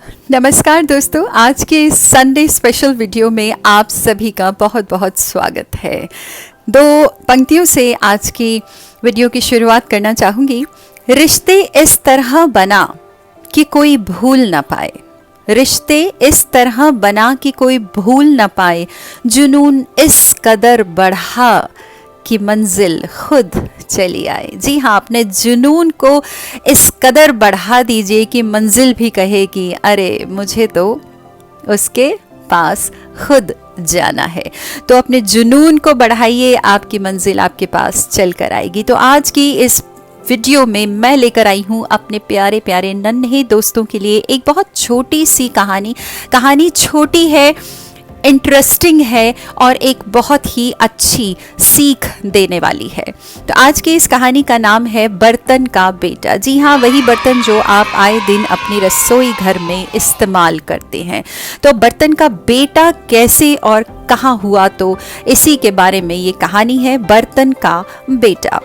नमस्कार दोस्तों, आज के संडे स्पेशल वीडियो में आप सभी का बहुत बहुत स्वागत है। दो पंक्तियों से आज की वीडियो की शुरुआत करना चाहूँगी। रिश्ते इस तरह बना कि कोई भूल ना पाए, रिश्ते इस तरह बना कि कोई भूल ना पाए, जुनून इस कदर बढ़ा कि मंजिल खुद चली आए। जी हाँ, अपने जुनून को इस कदर बढ़ा दीजिए कि मंजिल भी कहे कि अरे मुझे तो उसके पास खुद जाना है। तो अपने जुनून को बढ़ाइए, आपकी मंजिल आपके पास चल कर आएगी। तो आज की इस वीडियो में मैं लेकर आई हूँ अपने प्यारे प्यारे नन्हे दोस्तों के लिए एक बहुत छोटी सी कहानी छोटी है, इंटरेस्टिंग है और एक बहुत ही अच्छी सीख देने वाली है। तो आज की इस कहानी का नाम है बर्तन का बेटा। जी हाँ, वही बर्तन जो आप आए दिन अपनी रसोई घर में इस्तेमाल करते हैं। तो बर्तन का बेटा कैसे और कहाँ हुआ, तो इसी के बारे में ये कहानी है, बर्तन का बेटा।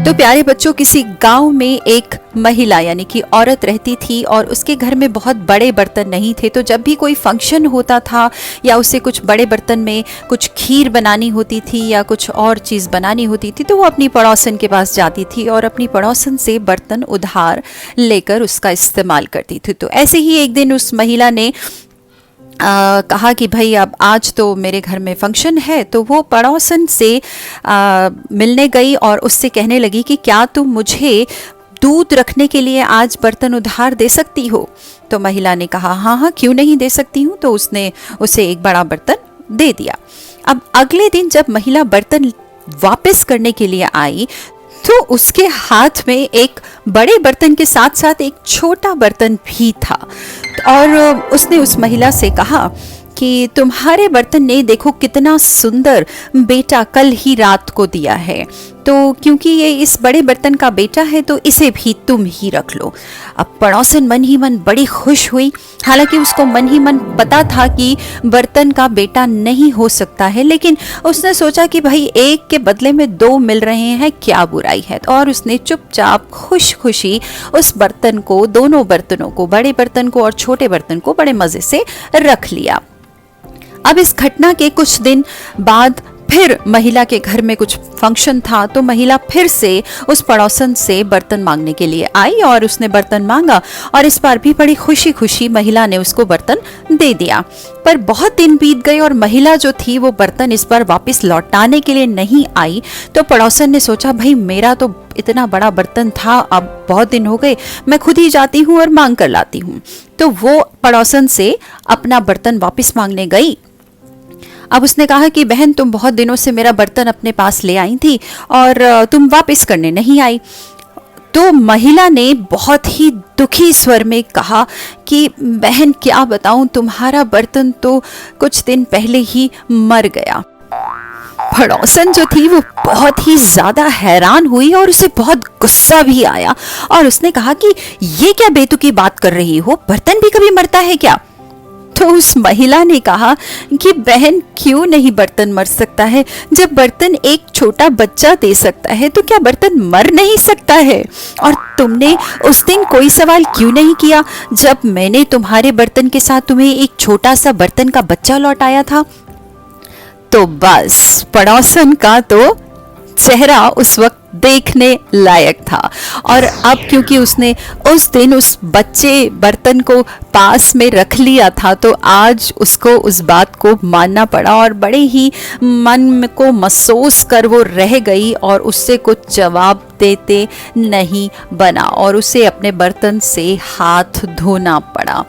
तो प्यारे बच्चों, किसी गांव में एक महिला यानी कि औरत रहती थी और उसके घर में बहुत बड़े बर्तन नहीं थे। तो जब भी कोई फंक्शन होता था या उसे कुछ बड़े बर्तन में कुछ खीर बनानी होती थी या कुछ और चीज़ बनानी होती थी तो वो अपनी पड़ोसन के पास जाती थी और अपनी पड़ोसन से बर्तन उधार लेकर उसका इस्तेमाल करती थी। तो ऐसे ही एक दिन उस महिला ने कहा कि भाई अब आज तो मेरे घर में फंक्शन है। तो वो पड़ोसन से मिलने गई और उससे कहने लगी कि क्या तुम मुझे दूध रखने के लिए आज बर्तन उधार दे सकती हो। तो महिला ने कहा हाँ हाँ, क्यों नहीं दे सकती हूँ। तो उसने उसे एक बड़ा बर्तन दे दिया। अब अगले दिन जब महिला बर्तन वापस करने के लिए आई तो उसके हाथ में एक बड़े बर्तन के साथ साथ एक छोटा बर्तन भी था और उसने उस महिला से कहा कि तुम्हारे बर्तन ने देखो कितना सुंदर बेटा कल ही रात को दिया है, तो क्योंकि ये इस बड़े बर्तन का बेटा है तो इसे भी तुम ही रख लो। अब पड़ोसन मन ही मन बड़ी खुश हुई। हालांकि उसको मन ही मन पता था कि बर्तन का बेटा नहीं हो सकता है, लेकिन उसने सोचा कि भाई एक के बदले में दो मिल रहे हैं, क्या बुराई है। और उसने चुपचाप खुश खुशी उस बर्तन को, दोनों बर्तनों को, बड़े बर्तन को और छोटे बर्तन को बड़े मजे से रख लिया। अब इस घटना के कुछ दिन बाद फिर महिला के घर में कुछ फंक्शन था। तो महिला फिर से उस पड़ोसन से बर्तन मांगने के लिए आई और उसने बर्तन मांगा और इस बार भी बड़ी खुशी खुशी महिला ने उसको बर्तन दे दिया। पर बहुत दिन बीत गए और महिला जो थी वो बर्तन इस बार वापस लौटाने के लिए नहीं आई। तो पड़ोसन ने सोचा भाई मेरा तो इतना बड़ा बर्तन था, अब बहुत दिन हो गए, मैं खुद ही जाती हूँ और मांग कर लाती हूँ। तो वो पड़ोसन से अपना बर्तन वापस मांगने गई। अब उसने कहा कि बहन तुम बहुत दिनों से मेरा बर्तन अपने पास ले आई थी और तुम वापस करने नहीं आई। तो महिला ने बहुत ही दुखी स्वर में कहा कि बहन क्या बताऊं, तुम्हारा बर्तन तो कुछ दिन पहले ही मर गया। पड़ोसन जो थी वो बहुत ही ज्यादा हैरान हुई और उसे बहुत गुस्सा भी आया और उसने कहा कि ये क्या बेतुकी बात कर रही हो, बर्तन भी कभी मरता है क्या। तो उस महिला ने कहा कि बहन क्यों नहीं बर्तन मर सकता है, जब बर्तन एक छोटा बच्चा दे सकता है तो क्या बर्तन मर नहीं सकता है। और तुमने उस दिन कोई सवाल क्यों नहीं किया जब मैंने तुम्हारे बर्तन के साथ तुम्हें एक छोटा सा बर्तन का बच्चा लौटाया था। तो बस पड़ोसन का तो चेहरा उस वक्त देखने लायक था और अब क्योंकि उसने उस दिन उस बच्चे बर्तन को पास में रख लिया था तो आज उसको उस बात को मानना पड़ा और बड़े ही मन को महसूस कर वो रह गई और उससे कुछ जवाब देते नहीं बना और उसे अपने बर्तन से हाथ धोना पड़ा।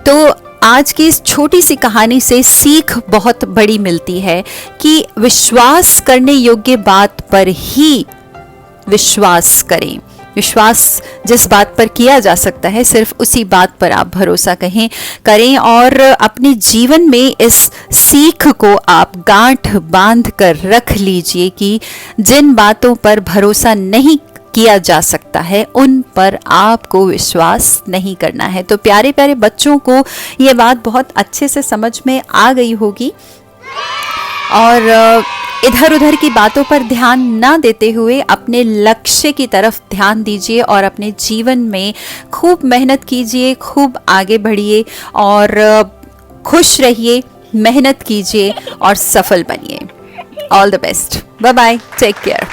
तो आज की इस छोटी सी कहानी से सीख बहुत बड़ी मिलती है कि विश्वास करने योग्य बात पर ही विश्वास करें। विश्वास जिस बात पर किया जा सकता है सिर्फ उसी बात पर आप भरोसा करें और अपने जीवन में इस सीख को आप गांठ बांध कर रख लीजिए कि जिन बातों पर भरोसा नहीं किया जा सकता है उन पर आपको विश्वास नहीं करना है। तो प्यारे प्यारे बच्चों को ये बात बहुत अच्छे से समझ में आ गई होगी और इधर उधर की बातों पर ध्यान ना देते हुए अपने लक्ष्य की तरफ ध्यान दीजिए और अपने जीवन में खूब मेहनत कीजिए, खूब आगे बढ़िए और खुश रहिए, मेहनत कीजिए और सफल बनिए। All the best. Bye bye, take care.